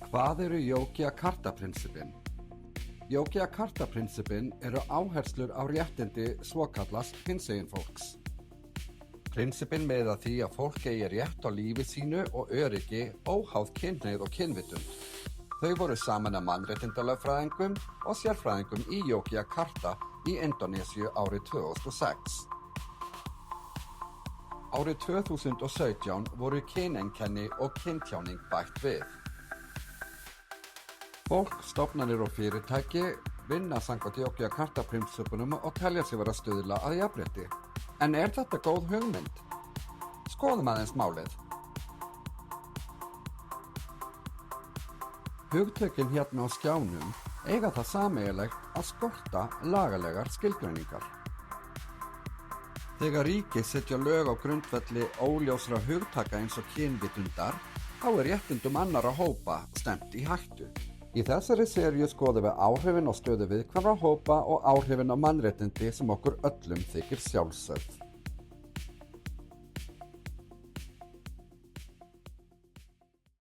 Hvað eru Yogyakarta-prinsippin? Yogyakarta-prinsippin eru áherslur á réttindi svokallaðs hinsegin fólks. Prinsippin miða að því að fólk eigi rétt á lífi sínu og öryggi óháð kynhneigð og kynvitund. Þau voru saman af mannréttindalögfræðingum og sérfræðingum í Yogyakarta í Indónesíu árið 2006. Árið 2017 voru kyneinkenni og kyntjáning bætt við. Fólk, stofnanir og fyrirtæki vinna samkvæmt Yogyakarta-prinsippunum og telja sig vera að stuðla að jafnrétti. En er þetta góð hugmynd? Skoðum aðeins málið. Hugtökin hérna á skjánum eiga það sameiginlegt að skorta lagalegar skilgreiningar. Þegar ríki setja lög á grundvelli óljósra hugtaka eins og kynvitundar, þá er réttindum annarra hópa stefnt í hættu. Í þessari seríu skoðum við áhrifin á stöðu viðkvæmra hópa og áhrifin á mannréttindi sem okkur öllum þykir sjálfsögð.